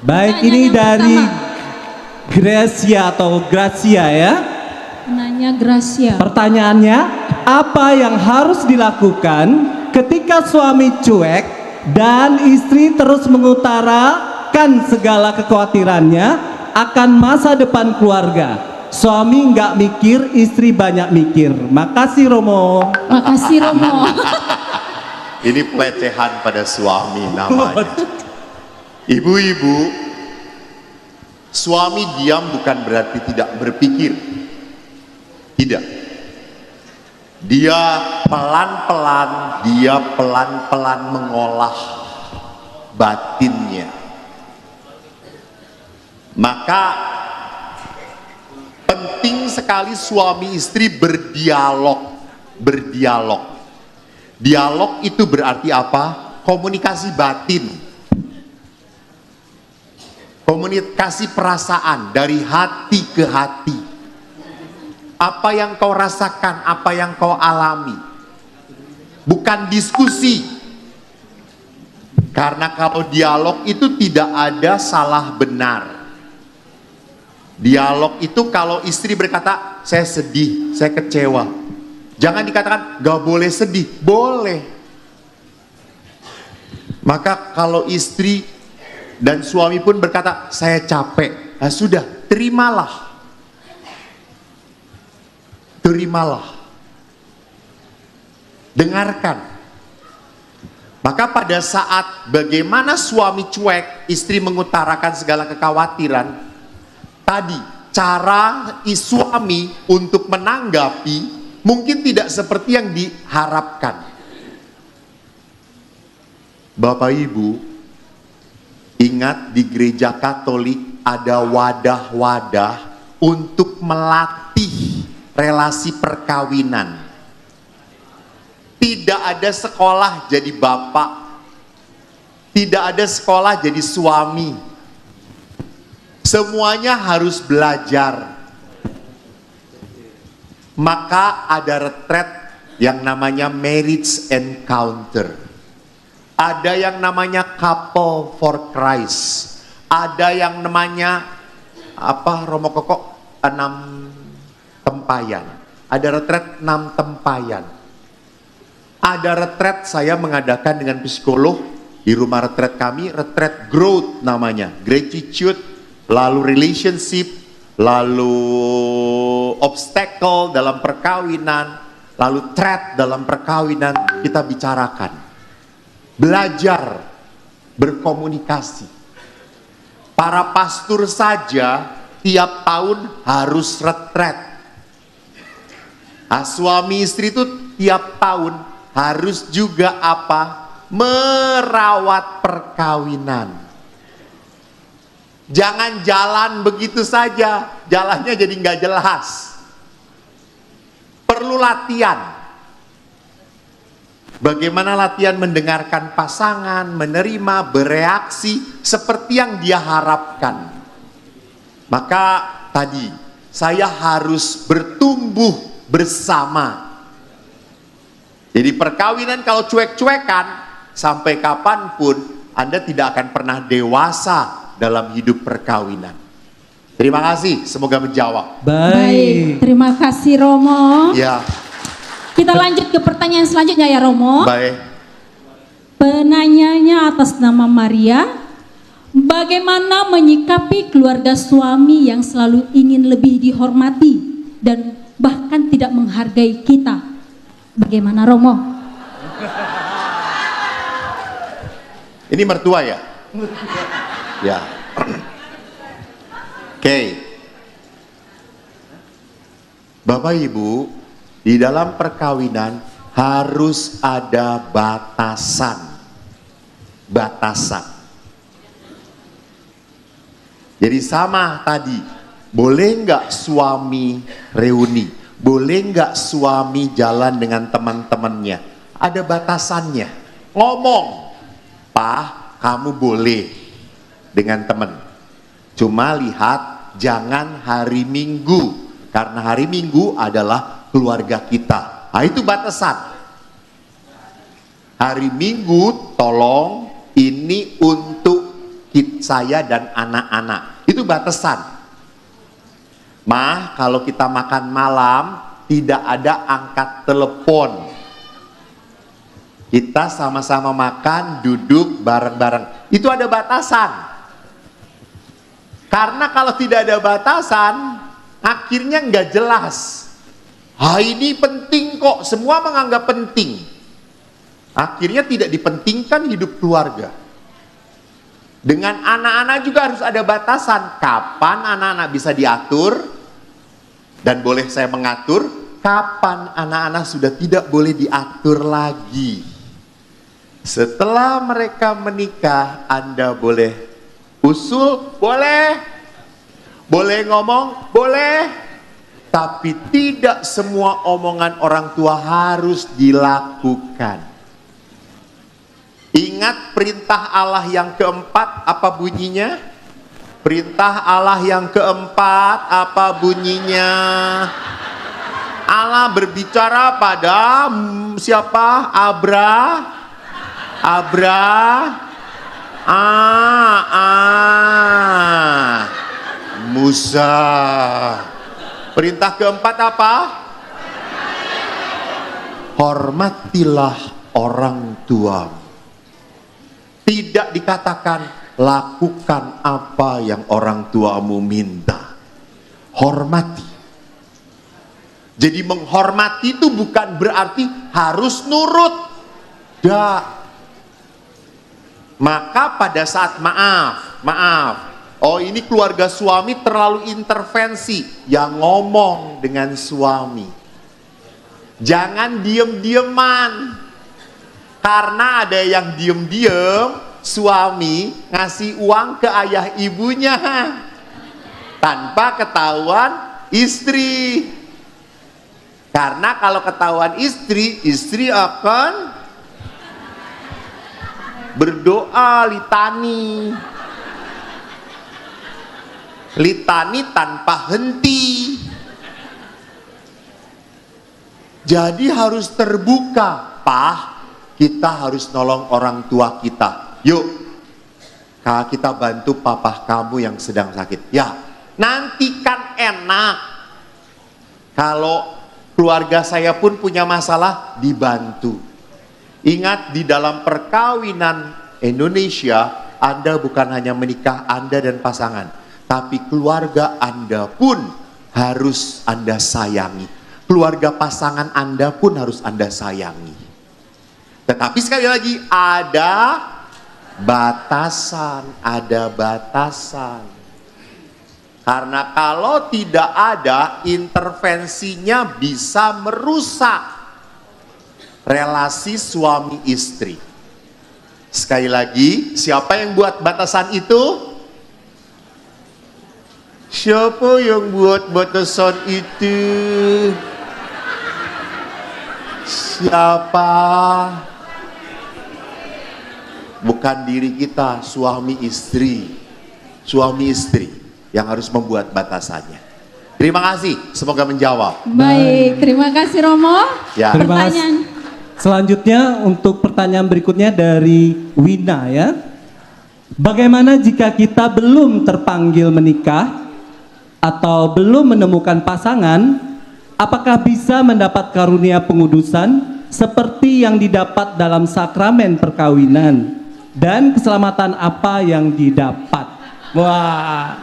Baik, ini dari Gracia atau Gracia ya. Nanya Gracia. Pertanyaannya, apa yang harus dilakukan ketika suami cuek dan istri terus mengutarakan segala kekhawatirannya akan masa depan keluarga? Suami nggak mikir, istri banyak mikir. Makasih Romo. Makasih Romo. Ini pelecehan pada suami namanya. Ibu-ibu, suami diam bukan berarti tidak berpikir. Tidak. Dia pelan-pelan mengolah batinnya. Maka penting sekali suami istri berdialog. Dialog itu berarti apa? Komunikasi batin. Komunikasi perasaan dari hati ke hati. Apa yang kau rasakan, apa yang kau alami. Bukan diskusi. Karena kalau dialog itu tidak ada salah benar. Dialog itu kalau istri berkata, saya sedih, saya kecewa. Jangan dikatakan, gak boleh sedih. Boleh. Maka kalau istri dan suami pun berkata, saya capek. Nah, sudah, terimalah. Dengarkan. Maka pada saat bagaimana suami cuek, istri mengutarakan segala kekhawatiran, tadi cara suami untuk menanggapi mungkin tidak seperti yang diharapkan. Bapak Ibu, ingat di gereja Katolik ada wadah-wadah untuk melatih relasi perkawinan. Tidak ada sekolah jadi bapak, tidak ada sekolah jadi suami. Semuanya harus belajar. Maka ada retret yang namanya marriage encounter. Ada yang namanya couple for Christ. Ada yang namanya apa Romo Koko? 6 tempayan. Ada retret 6 tempayan. Ada retret saya mengadakan dengan psikolog di rumah retret kami, retret growth namanya, gratitude, lalu relationship, lalu obstacle dalam perkawinan, lalu threat dalam perkawinan, kita bicarakan. Belajar berkomunikasi. Para pastor saja tiap tahun harus retret. Nah, suami istri itu tiap tahun harus juga apa? Merawat perkawinan. Jangan jalan begitu saja, jalannya jadi nggak jelas. Perlu latihan. Bagaimana latihan mendengarkan pasangan, menerima, bereaksi seperti yang dia harapkan. Maka tadi saya harus bertumbuh bersama. Jadi perkawinan kalau cuek-cuekan, sampai kapanpun Anda tidak akan pernah dewasa dalam hidup perkawinan. Terima kasih, semoga menjawab. Baik, terima kasih Romo. Ya. Kita lanjut ke pertanyaan selanjutnya ya Romo. Baik. Penanyanya atas nama Maria. Bagaimana menyikapi keluarga suami yang selalu ingin lebih dihormati dan bahkan tidak menghargai kita? Bagaimana Romo? Ini mertua ya? Ya. Oke. Bapak Ibu, di dalam perkawinan harus ada batasan. Jadi sama tadi, boleh nggak suami reuni? Boleh nggak suami jalan dengan teman-temannya? Ada batasannya. Ngomong, Pak, kamu boleh dengan teman. Cuma lihat, jangan hari Minggu. Karena hari Minggu adalah keluarga kita. Nah, itu batasan. Hari Minggu tolong ini untuk saya dan anak-anak. Itu batasan. Mah, kalau kita makan malam, tidak ada angkat telepon. Kita sama-sama makan, duduk bareng-bareng. Itu ada batasan. Karena kalau tidak ada batasan, akhirnya nggak jelas. Ini penting kok, semua menganggap penting. Akhirnya tidak dipentingkan hidup keluarga. Dengan anak-anak juga harus ada batasan. Kapan anak-anak bisa diatur, dan boleh saya mengatur, kapan anak-anak sudah tidak boleh diatur lagi. Setelah mereka menikah, Anda boleh usul, boleh. Boleh ngomong, boleh. Tapi tidak semua omongan orang tua harus dilakukan. Ingat perintah Allah yang keempat, apa bunyinya? Perintah Allah yang keempat, apa bunyinya? Allah berbicara pada siapa? Musa. Perintah keempat apa? Hormatilah orang tuamu. Tidak dikatakan lakukan apa yang orang tuamu minta. Hormati. Jadi menghormati itu bukan berarti harus nurut. Tidak. Maka pada saat maaf. Oh, ini keluarga suami terlalu intervensi. Yang ngomong dengan suami. Jangan diem-dieman. Karena ada yang diem-diem, suami ngasih uang ke ayah ibunya. Tanpa ketahuan istri. Karena kalau ketahuan istri akan berdoa litani. Litani tanpa henti. Jadi harus terbuka. Kita harus nolong orang tua kita. Yuk, kita bantu papa kamu yang sedang sakit. Ya, nanti kan enak. Kalau keluarga saya pun punya masalah, dibantu. Ingat, di dalam perkawinan Indonesia, Anda bukan hanya menikah Anda dan pasangan, tapi keluarga Anda pun harus Anda sayangi. Keluarga pasangan Anda pun harus Anda sayangi. Tetapi sekali lagi ada batasan. Karena kalau tidak ada, intervensinya bisa merusak relasi suami istri. Sekali lagi, siapa yang buat batasan itu? Siapa yang buat batasan itu? Siapa? Bukan diri kita, suami istri yang harus membuat batasannya. Terima kasih, semoga menjawab. Baik, terima kasih Romo. Ya. Pertanyaan. Selanjutnya untuk pertanyaan berikutnya dari Wina ya. Bagaimana jika kita belum terpanggil menikah atau belum menemukan pasangan, apakah bisa mendapat karunia pengudusan seperti yang didapat dalam sakramen perkawinan? Dan keselamatan apa yang didapat? Wah.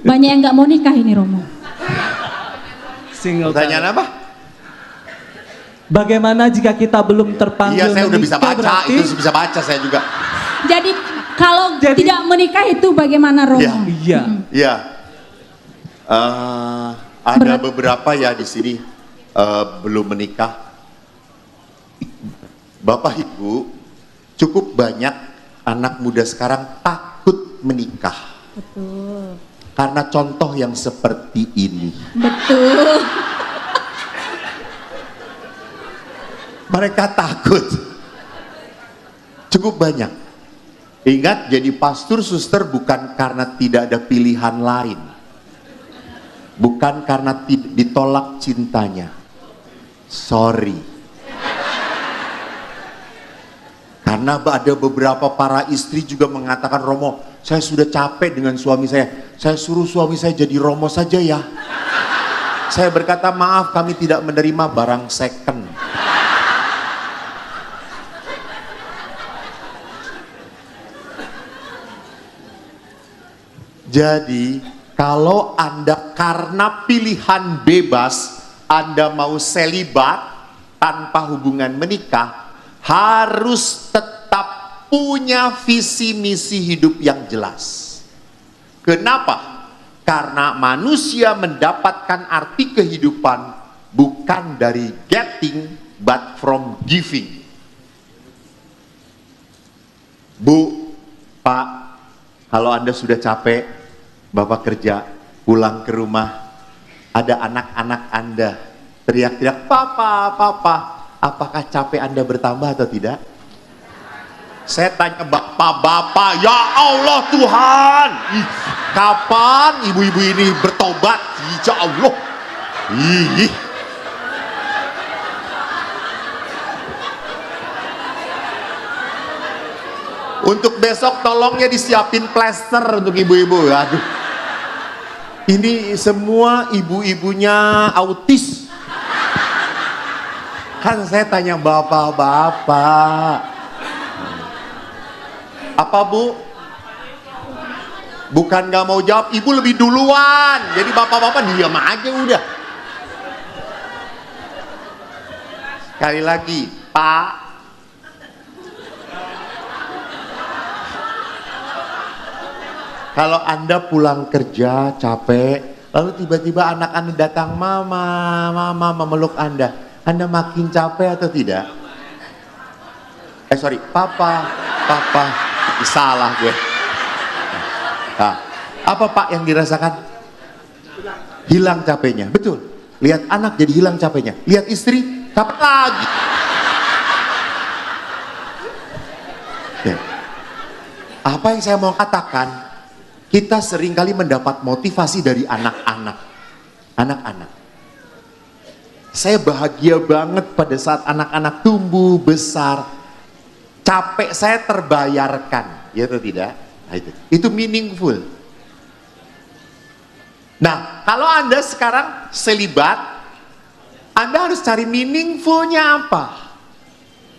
Banyak yang nggak mau nikah ini Romo. Pertanyaan apa? Bagaimana jika kita belum terpanggil Iya, saya udah bisa baca, berarti... itu bisa baca saya juga. Jadi kalau tidak menikah itu bagaimana Romo? Iya. Ada beberapa ya di sini belum menikah. Bapak Ibu, cukup banyak anak muda sekarang takut menikah. Betul. Karena contoh yang seperti ini. Betul. Mereka takut. Cukup banyak. Ingat, jadi pastor suster bukan karena tidak ada pilihan lain. Bukan karena ditolak cintanya. Sorry. Karena ada beberapa para istri juga mengatakan, Romo, saya sudah capek dengan suami saya suruh suami saya jadi Romo saja ya. Saya berkata, maaf, kami tidak menerima barang second. Jadi, kalau Anda karena pilihan bebas, Anda mau selibat tanpa hubungan menikah, harus tetap punya visi misi hidup yang jelas. Kenapa? Karena manusia mendapatkan arti kehidupan bukan dari getting, but from giving. Bu, Pak, kalau Anda sudah capek, Bapak kerja, pulang ke rumah, ada anak-anak Anda teriak-teriak, Papa, Papa, apakah capek Anda bertambah atau tidak? Saya tanya bapak-bapak, ya Allah Tuhan, kapan ibu-ibu ini bertobat? Ya Allah. Ih. Untuk besok tolongnya disiapin plester untuk ibu-ibu. Aduh. Ini semua ibu-ibunya autis. Kan saya tanya bapak-bapak. Apa Bu? Bukan gak mau jawab, ibu lebih duluan. Jadi bapak-bapak diam aja udah. Sekali lagi, Pak. Kalau Anda pulang kerja capek, lalu tiba-tiba anak Anda datang, Mama memeluk Anda makin capek atau tidak? Papa. Salah gue. Nah, apa Pak yang dirasakan? Hilang capeknya, betul. Lihat anak jadi hilang capeknya. Lihat istri, capek lagi. Ya. Apa yang saya mau katakan? Kita seringkali mendapat motivasi dari anak-anak. Anak-anak. Saya bahagia banget pada saat anak-anak tumbuh besar. Capek saya terbayarkan, ya atau tidak? Nah, itu meaningful. Nah, kalau Anda sekarang selibat, Anda harus cari meaningfulnya apa?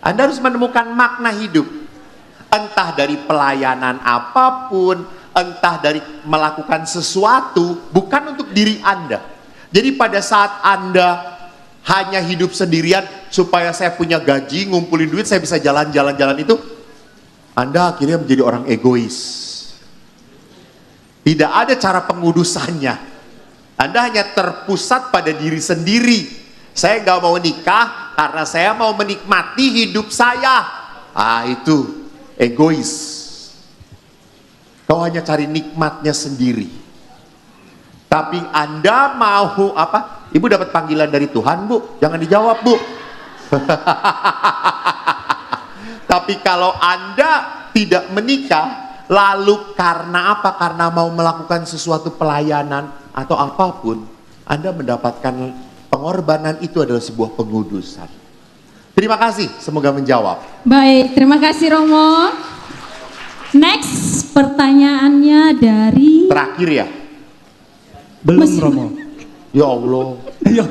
Anda harus menemukan makna hidup. Entah dari pelayanan apapun, entah dari melakukan sesuatu, bukan untuk diri Anda. Jadi pada saat Anda hanya hidup sendirian supaya saya punya gaji, ngumpulin duit, saya bisa jalan-jalan itu, Anda akhirnya menjadi orang egois. Tidak ada cara pengudusannya. Anda hanya terpusat pada diri sendiri. Saya gak mau nikah karena saya mau menikmati hidup saya. Itu egois. Kau hanya cari nikmatnya sendiri. Tapi Anda mau apa? Ibu dapat panggilan dari Tuhan, Bu. Jangan dijawab, Bu. Tapi kalau Anda tidak menikah, lalu karena apa? Karena mau melakukan sesuatu pelayanan atau apapun, Anda mendapatkan pengorbanan, itu adalah sebuah pengudusan. Terima kasih, semoga menjawab. Baik, terima kasih Romo. Next, pertanyaannya dari... Terakhir ya? Belum Romo. Ya Allah. Iya.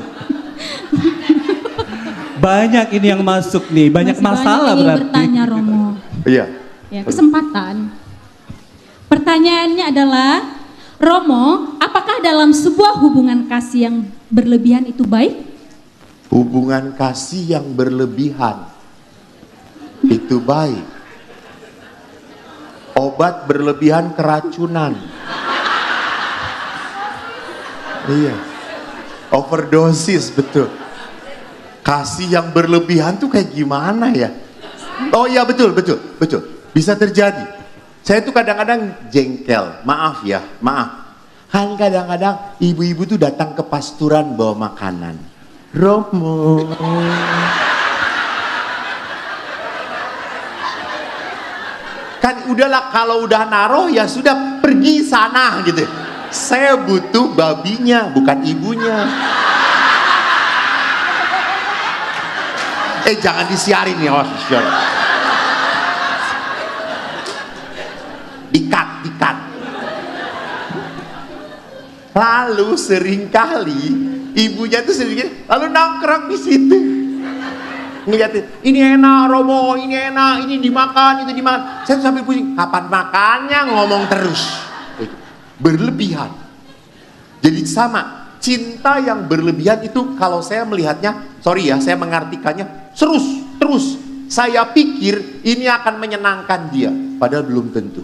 Banyak ini yang masuk nih, banyak Masih masalah banyak berarti. Bertanya Romo. Iya. Ya, kesempatan. Pertanyaannya adalah, Romo, apakah dalam sebuah hubungan kasih yang berlebihan itu baik? Hubungan kasih yang berlebihan itu baik. Obat berlebihan keracunan. Iya. Overdosis, betul. Kasih yang berlebihan tuh kayak gimana ya? Oh iya, betul. Bisa terjadi. Saya tuh kadang-kadang jengkel. Maaf ya, maaf. Kan kadang-kadang ibu-ibu tuh datang ke pasturan bawa makanan. Romo. Kan udahlah, kalau udah naruh ya sudah, pergi sana gitu. Saya butuh babinya, bukan ibunya. Jangan disiarin ya, Ikat. Lalu seringkali ibunya tuh lalu nongkrong di situ. Ngeliatin, ini enak Romo, ini enak, ini dimakan, itu dimakan. Saya tuh sampai pusing, kapan makannya, ngomong terus. Berlebihan. Jadi sama, cinta yang berlebihan itu kalau saya melihatnya, sorry ya, saya mengartikannya terus. Saya pikir ini akan menyenangkan dia, padahal belum tentu.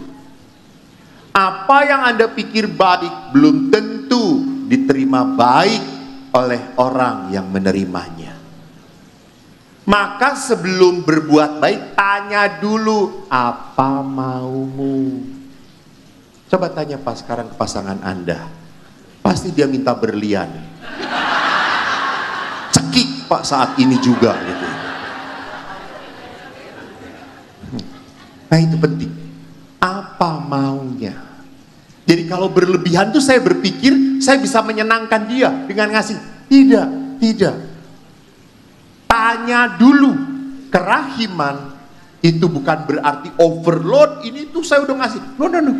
Apa yang Anda pikir baik belum tentu diterima baik oleh orang yang menerimanya. Maka sebelum berbuat baik, tanya dulu, apa maumu? Coba tanya pas sekarang ke pasangan Anda. Pasti dia minta berlian. Cekik Pak saat ini juga gitu. Nah itu penting. Apa maunya? Jadi kalau berlebihan tuh saya berpikir saya bisa menyenangkan dia dengan ngasih. Tidak. Tanya dulu. Kerahiman itu bukan berarti overload. Ini tuh saya udah ngasih. No.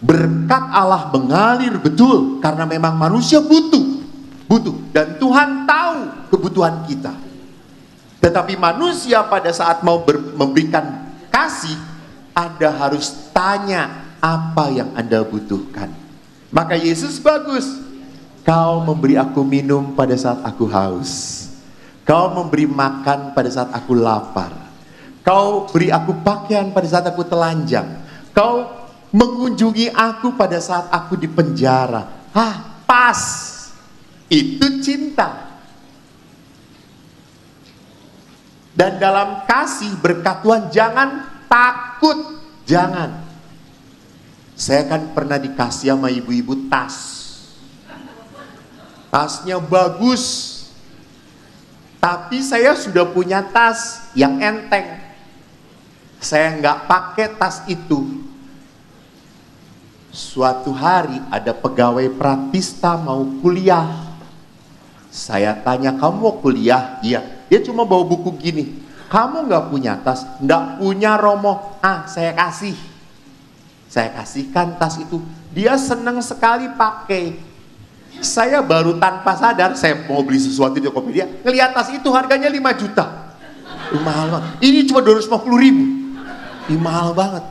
Berkat Allah mengalir betul karena memang manusia butuh. Dan Tuhan tahu kebutuhan kita. Tetapi manusia pada saat mau memberikan kasih, Anda harus tanya apa yang Anda butuhkan. Maka Yesus bagus. Kau memberi aku minum pada saat aku haus. Kau memberi makan pada saat aku lapar. Kau beri aku pakaian pada saat aku telanjang. Kau mengunjungi aku pada saat aku di penjara. Pas. Itu cinta. Dan dalam kasih berkat Tuhan jangan takut. Jangan. Saya kan pernah dikasih sama ibu-ibu tas. Tasnya bagus. Tapi saya sudah punya tas yang enteng. Saya nggak pakai tas itu. Suatu hari ada pegawai Pratista mau kuliah. Saya tanya, kamu mau kuliah? Iya. Dia cuma bawa buku gini. Kamu nggak punya tas? Nggak punya Romo. Saya kasih. Saya kasihkan tas itu. Dia senang sekali pakai. Saya baru tanpa sadar, saya mau beli sesuatu di Tokopedia, ngeliat tas itu harganya 5 juta. Mahal banget. Ini cuma 250.000. Mahal banget.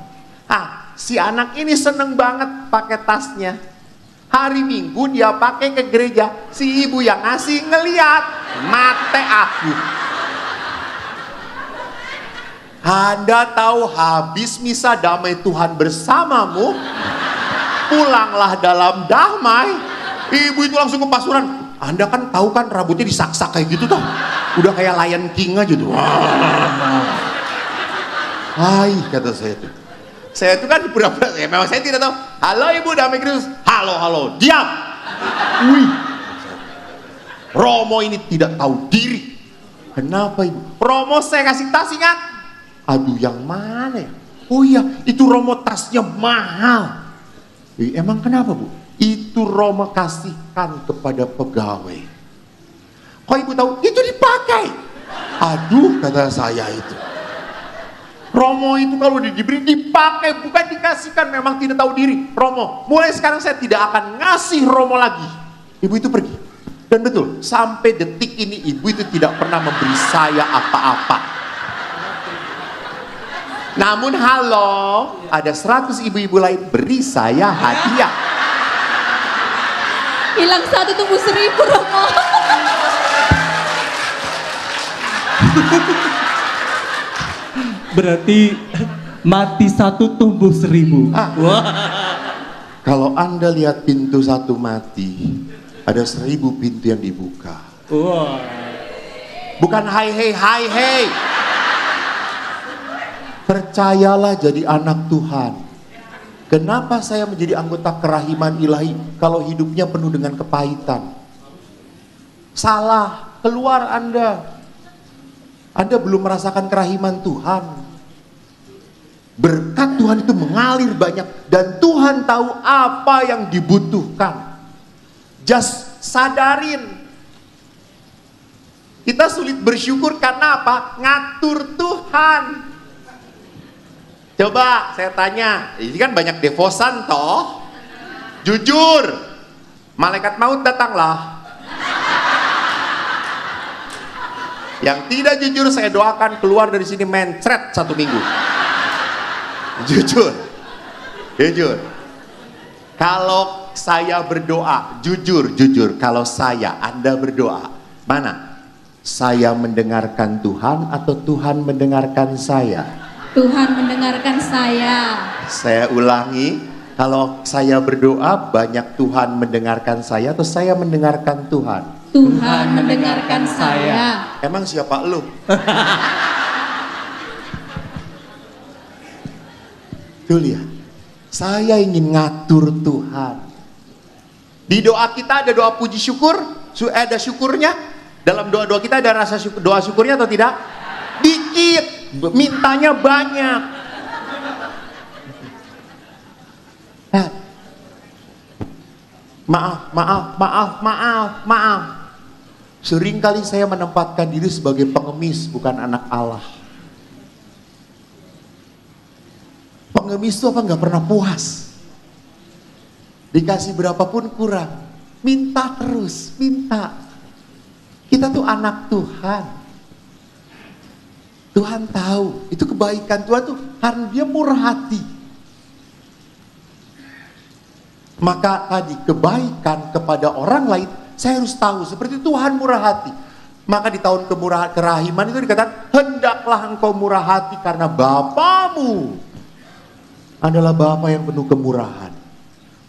Si anak ini seneng banget pakai tasnya. Hari Minggu dia pakai ke gereja. Si ibu yang ngasih ngeliat, mate aku. Anda tahu habis misa damai Tuhan bersamamu, pulanglah dalam damai. Ibu itu langsung ke pasuran. Anda kan tahu kan rambutnya disaksak kayak gitu tuh. Udah kayak Lion King aja tuh. Hai, kata saya tuh. Saya itu kan pura-pura, memang saya tidak tahu. Halo ibu damai Kristus. Halo, diam. Wih. Romo ini tidak tahu diri. Kenapa ibu? Romo saya kasih tas, ingat. Aduh, yang mana ya? Oh iya, itu Romo tasnya mahal. Emang kenapa bu? Itu Romo kasihkan kepada pegawai. Kok ibu tahu? Itu dipakai. Aduh, kata saya itu. Romo itu kalau diberi dipakai, bukan dikasihkan. Memang tidak tahu diri. Romo, mulai sekarang saya tidak akan ngasih Romo lagi. Ibu itu pergi. Dan betul, sampai detik ini ibu itu tidak pernah memberi saya apa-apa. Namun ada 100 ibu-ibu lain beri saya hadiah. Hilang 1 tumbuh 1000 Romo. Berarti mati 1 tumbuh 1000. Wah. Kalau Anda lihat pintu 1 mati, ada 1000 pintu yang dibuka. Wah. Bukan hai. Percayalah jadi anak Tuhan. Kenapa saya menjadi anggota kerahiman ilahi kalau hidupnya penuh dengan kepahitan? Salah, keluar Anda. Anda belum merasakan kerahiman Tuhan. Berkat Tuhan itu mengalir banyak dan Tuhan tahu apa yang dibutuhkan. Just sadarin. Kita sulit bersyukur karena apa? Ngatur Tuhan. Coba saya tanya, ini kan banyak devosan toh. Jujur, malaikat maut datanglah. Yang tidak jujur saya doakan keluar dari sini mencret 1 minggu. Jujur. Kalau saya berdoa, jujur, kalau Anda berdoa, mana? Saya mendengarkan Tuhan atau Tuhan mendengarkan saya? Tuhan mendengarkan saya. Saya ulangi, kalau saya berdoa banyak Tuhan mendengarkan saya atau saya mendengarkan Tuhan? Tuhan mendengarkan saya. Emang siapa lu? Tuh lihat, saya ingin ngatur Tuhan. Di doa kita ada doa puji syukur, ada syukurnya. Dalam doa-doa kita ada rasa syukur, doa syukurnya atau tidak? Dikit, mintanya banyak. Maaf. Seringkali saya menempatkan diri sebagai pengemis, bukan anak Allah. Pengemis itu apa nggak pernah puas? Dikasih berapapun kurang, minta terus, minta. Kita tuh anak Tuhan. Tuhan tahu, itu kebaikan Tuhan tuh karena Dia murah hati. Maka tadi kebaikan kepada orang lain, saya harus tahu seperti Tuhan murah hati. Maka di tahun kerahiman itu dikatakan, hendaklah engkau murah hati karena Bapamu adalah Bapa yang penuh kemurahan.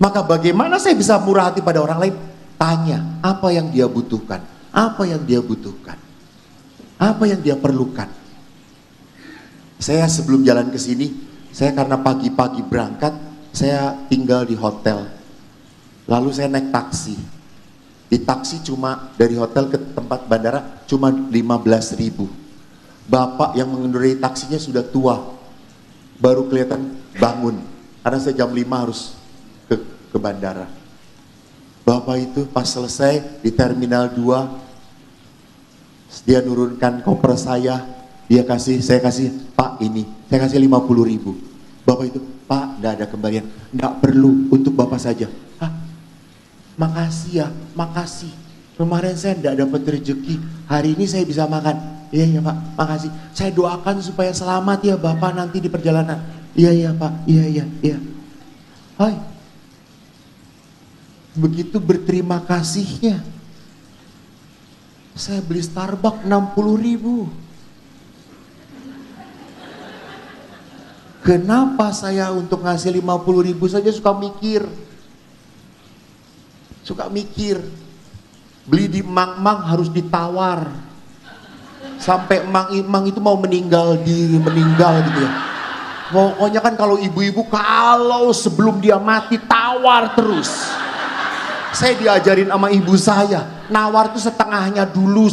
Maka bagaimana saya bisa murah hati pada orang lain? Tanya, apa yang dia butuhkan? Apa yang dia butuhkan? Apa yang dia perlukan? Saya sebelum jalan ke sini, saya karena pagi-pagi berangkat, saya tinggal di hotel. Lalu saya naik taksi. Di taksi cuma dari hotel ke tempat bandara cuma 15.000. Bapak yang mengendarai taksinya sudah tua. Baru kelihatan bangun. Karena saya jam 5 harus ke bandara. Bapak itu pas selesai di terminal 2, dia nurunkan koper saya kasih Pak ini, saya kasih 50.000. Bapak itu, Pak, enggak ada kembalian, enggak perlu, untuk Bapak saja. Hah? Makasih ya, makasih. Kemarin saya enggak dapat rezeki, hari ini saya bisa makan. Iya Pak, makasih. Saya doakan supaya selamat ya Bapak nanti di perjalanan. Iya Pak, iya. Hai. Begitu berterima kasihnya. Saya beli Starbucks 60.000. Kenapa saya untuk ngasih 50.000 saja suka mikir. Beli di Mang harus ditawar. Sampai Mang itu mau meninggal gitu ya. Pokoknya kan kalau ibu-ibu kalau sebelum dia mati tawar terus. Saya diajarin sama ibu saya, nawar tuh setengahnya dulu.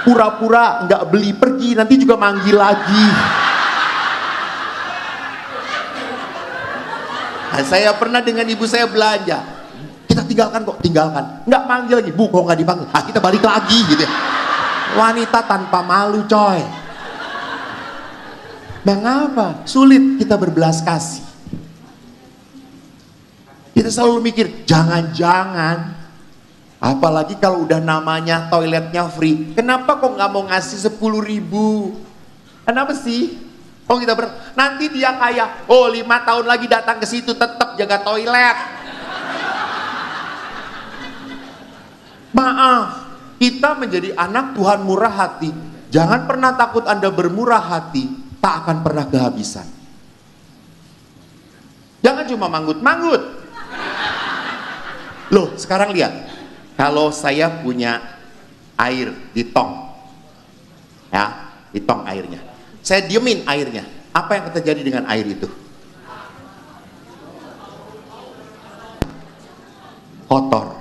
Pura-pura nggak beli, pergi, nanti juga manggil lagi. Nah, saya pernah dengan ibu saya belanja, kita tinggalkan. Nggak manggil lagi, Bu, kok nggak dipanggil? Kita balik lagi gitu ya. Wanita tanpa malu, coy. Mengapa? Sulit kita berbelas kasih. Kita selalu mikir, jangan-jangan, apalagi kalau udah namanya toiletnya free, kenapa kok nggak mau ngasih 10.000? Kenapa sih? Oh kita nanti dia kayak, 5 tahun lagi datang ke situ tetap jaga toilet. Maaf, kita menjadi anak Tuhan murah hati. Jangan pernah takut Anda bermurah hati, tak akan pernah kehabisan. Jangan cuma manggut-manggut. Loh, sekarang lihat. Kalau saya punya air di tong. Ya, di tong airnya. Saya diemin airnya. Apa yang terjadi dengan air itu? Kotor.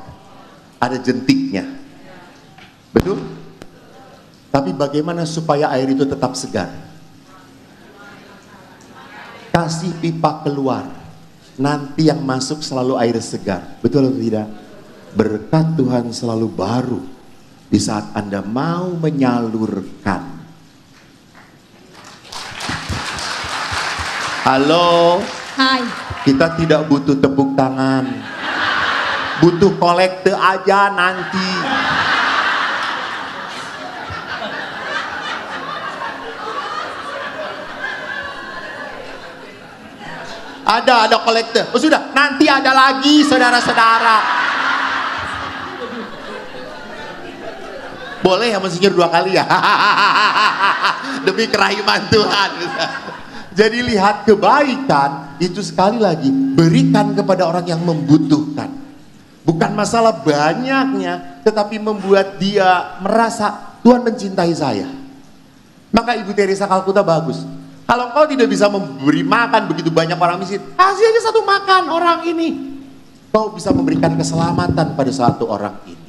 Ada jentiknya. Betul? Tapi bagaimana supaya air itu tetap segar? Kasih pipa keluar. Nanti yang masuk selalu air segar. Betul atau tidak? Berkat Tuhan selalu baru di saat Anda mau menyalurkan. Halo. Hai. Kita tidak butuh tepuk tangan. butuh kolekte aja nanti. Ada kolekte. Oh sudah, nanti ada lagi saudara-saudara. Boleh ya Monsinyur 2 kali ya? Demi kerahiman Tuhan. Jadi lihat, kebaikan itu sekali lagi berikan kepada orang yang membutuhkan. Bukan masalah banyaknya, tetapi membuat dia merasa Tuhan mencintai saya. Maka Ibu Teresa Kalkuta bagus. Kalau engkau tidak bisa memberi makan begitu banyak orang miskin, kasih aja satu makan orang ini. Kau bisa memberikan keselamatan pada satu orang ini.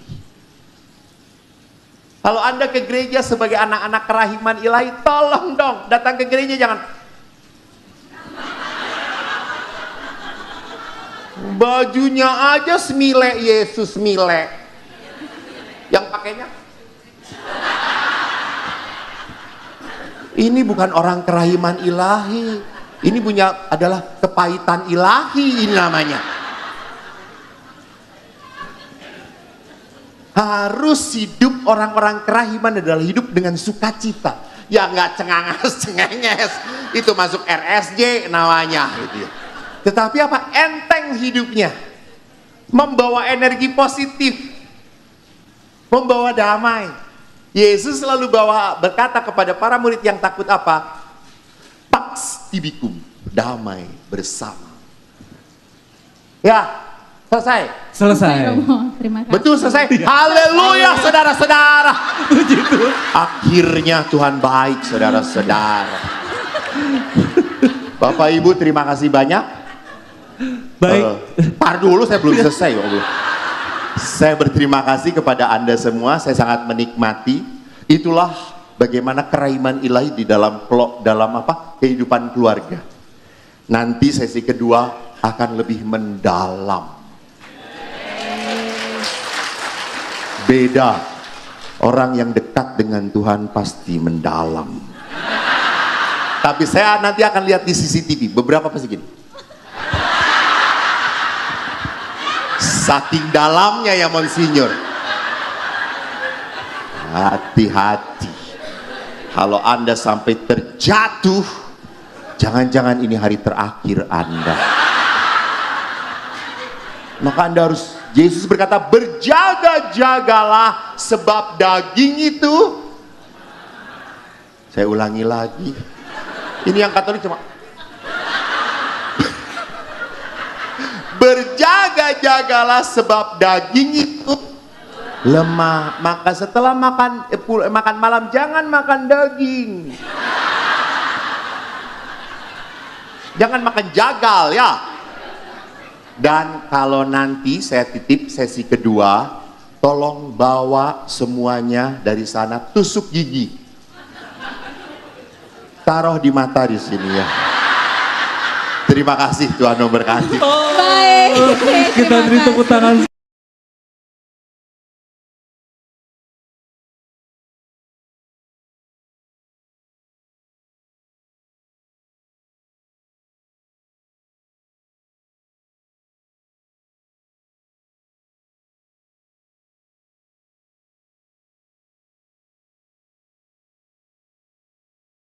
Kalau Anda ke gereja sebagai anak-anak kerahiman ilahi, tolong dong datang ke gereja, jangan bajunya aja semile Yesus mile. Yang pakainya ini bukan orang kerahiman ilahi. Ini punya adalah kepahitan ilahi ini namanya. Harus hidup orang-orang kerahiman adalah hidup dengan sukacita. Ya nggak cenganges-cengenges. Itu masuk RSJ namanya gitu ya. Tetapi apa? Enteng hidupnya. Membawa energi positif. Membawa damai. Yesus selalu berkata kepada para murid yang takut apa? Pax tibikum, damai bersama. Ya, selesai. Selesai. Terima kasih. Betul, selesai. Haleluya, saudara-saudara. Akhirnya Tuhan baik, saudara-saudara. Bapak Ibu, terima kasih banyak. Baik. Par dulu, saya belum selesai. Saya berterima kasih kepada Anda semua. Saya sangat menikmati. Itulah bagaimana kerahiman ilahi di dalam kehidupan keluarga. Nanti sesi kedua akan lebih mendalam. Beda. Orang yang dekat dengan Tuhan pasti mendalam. Tapi saya nanti akan lihat di CCTV. Beberapa pasti gini. Saking dalamnya ya Monsinyur. Hati-hati. Kalau Anda sampai terjatuh, jangan-jangan ini hari terakhir Anda. Maka Anda harus, Yesus berkata, berjaga-jagalah sebab daging itu. Saya ulangi lagi. Ini yang Katolik cuma berjaga-jagalah sebab daging itu lemah. Maka setelah makan malam jangan makan daging. Jangan makan jagal ya. Dan kalau nanti saya titip sesi kedua, tolong bawa semuanya dari sana tusuk gigi. Taruh di mata di sini ya. Terima kasih, Tuhan memberkati. Baik. Kita beri tepuk tangan.